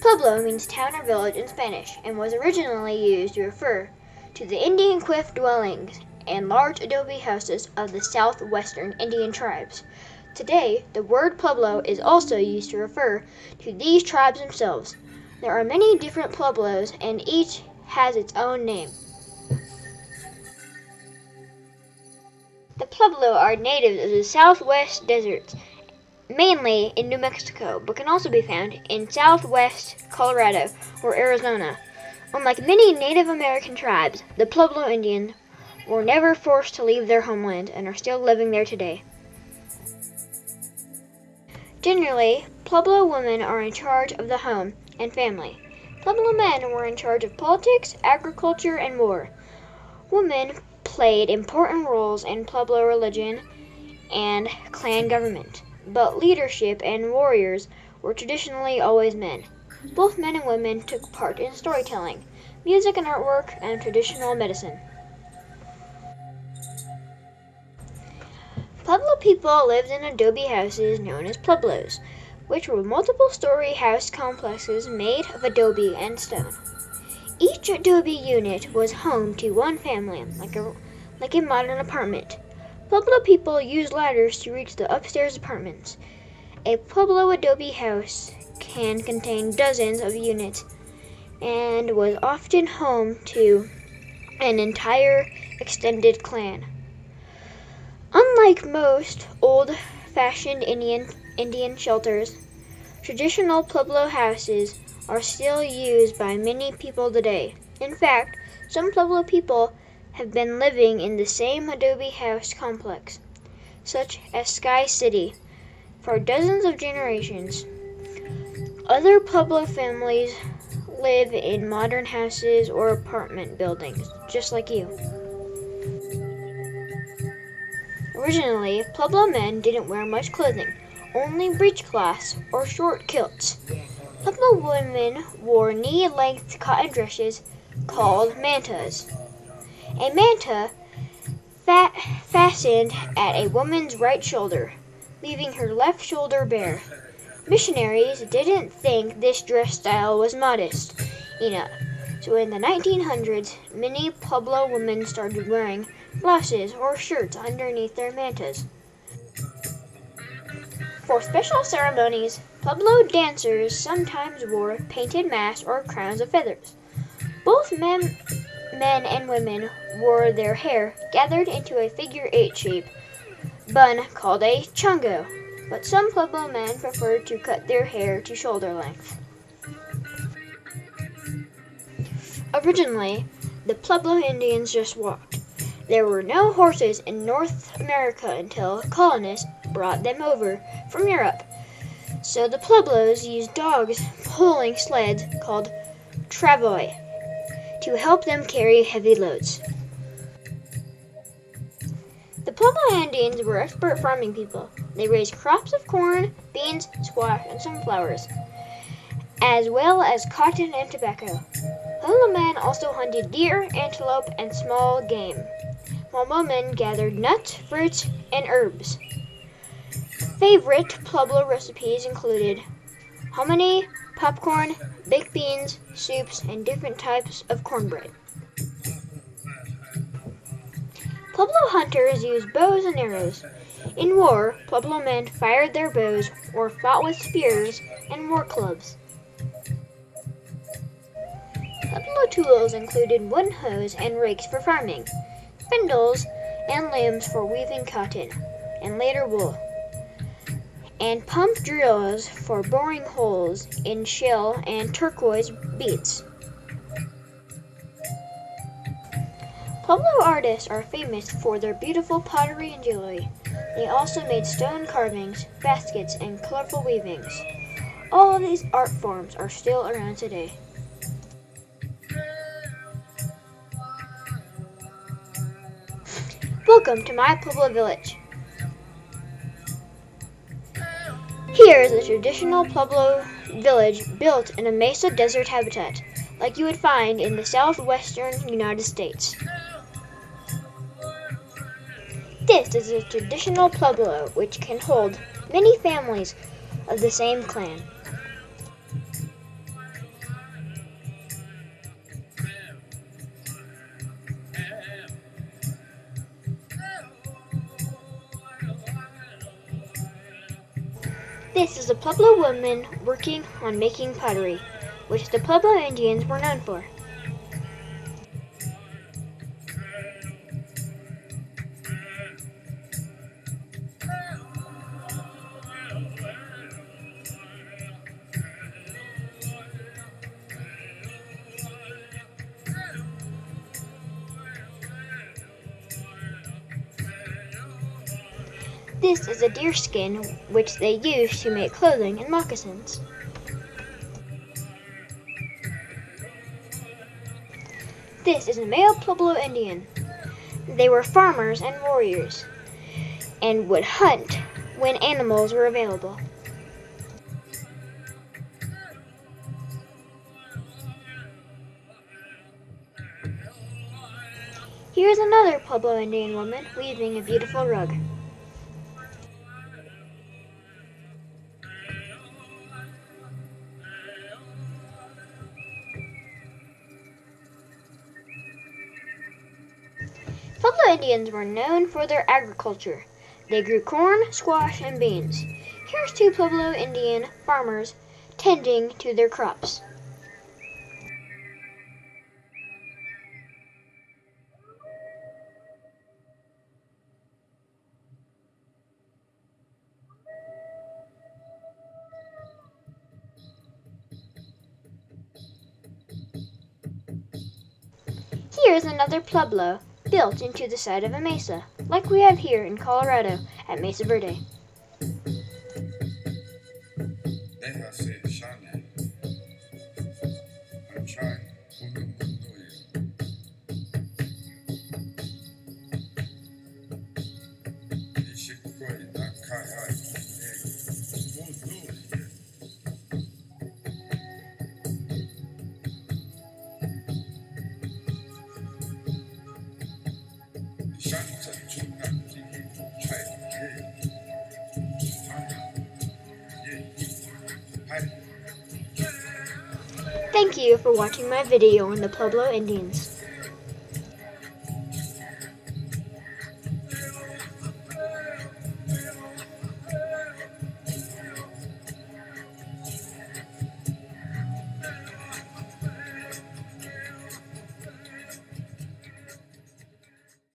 Pueblo means town or village in Spanish and was originally used to refer to the Indian cliff dwellings and large adobe houses of the southwestern Indian tribes. Today, the word Pueblo is also used to refer to these tribes themselves. There are many different Pueblos and each has its own name. The Pueblo are natives of the southwest deserts, mainly in New Mexico, but can also be found in southwest Colorado or Arizona. Unlike many Native American tribes, the Pueblo Indians were never forced to leave their homeland and are still living there today. Generally, Pueblo women are in charge of the home and family. Pueblo men were in charge of politics, agriculture, and war. Women played important roles in Pueblo religion and clan government, but leadership and warriors were traditionally always men. Both men and women took part in storytelling, music and artwork, and traditional medicine. Pueblo people lived in adobe houses known as pueblos, which were multiple-story house complexes made of adobe and stone. Each adobe unit was home to one family, like a modern apartment. Pueblo people used ladders to reach the upstairs apartments. A Pueblo adobe house can contain dozens of units and was often home to an entire extended clan. Unlike most old-fashioned Indian shelters, traditional Pueblo houses are still used by many people today. In fact, some Pueblo people have been living in the same adobe house complex, such as Sky City, for dozens of generations. Other Pueblo families live in modern houses or apartment buildings, just like you. Originally, Pueblo men didn't wear much clothing, only breechcloths or short kilts. Pueblo women wore knee-length cotton dresses called mantas. A manta fastened at a woman's right shoulder, leaving her left shoulder bare. Missionaries didn't think this dress style was modest enough, so in the 1900s, many Pueblo women started wearing blouses or shirts underneath their mantas. For special ceremonies, Pueblo dancers sometimes wore painted masks or crowns of feathers. Both men and women wore their hair gathered into a figure-8 shape bun called a chongo, but some Pueblo men preferred to cut their hair to shoulder length. Originally, the Pueblo Indians just walked. There were no horses in North America until colonists brought them over from Europe. So the Pueblos used dogs pulling sleds called travois to help them carry heavy loads. The Pueblo Indians were expert farming people. They raised crops of corn, beans, squash, and sunflowers, as well as cotton and tobacco. Pueblo men also hunted deer, antelope, and small game, while women gathered nuts, fruits, and herbs. Favorite Pueblo recipes included hominy, popcorn, baked beans, soups, and different types of cornbread. Pueblo hunters used bows and arrows. In war, Pueblo men fired their bows or fought with spears and war clubs. Pueblo tools included wooden hoes and rakes for farming, spindles and looms for weaving cotton, and later wool, and pump drills for boring holes in shell and turquoise beads. Pueblo artists are famous for their beautiful pottery and jewelry. They also made stone carvings, baskets, and colorful weavings. All of these art forms are still around today. Welcome to my Pueblo village. Here is a traditional Pueblo village built in a mesa desert habitat, like you would find in the southwestern United States. This is a traditional Pueblo which can hold many families of the same clan. This is a Pueblo woman working on making pottery, which the Pueblo Indians were known for. This is a deer skin which they use to make clothing and moccasins. This is a male Pueblo Indian. They were farmers and warriors and would hunt when animals were available. Here is another Pueblo Indian woman weaving a beautiful rug. Pueblo Indians were known for their agriculture. They grew corn, squash, and beans. Here's two Pueblo Indian farmers tending to their crops. Here's another Pueblo built into the side of a mesa, like we have here in Colorado at Mesa Verde. Thank you for watching my video on the Pueblo Indians.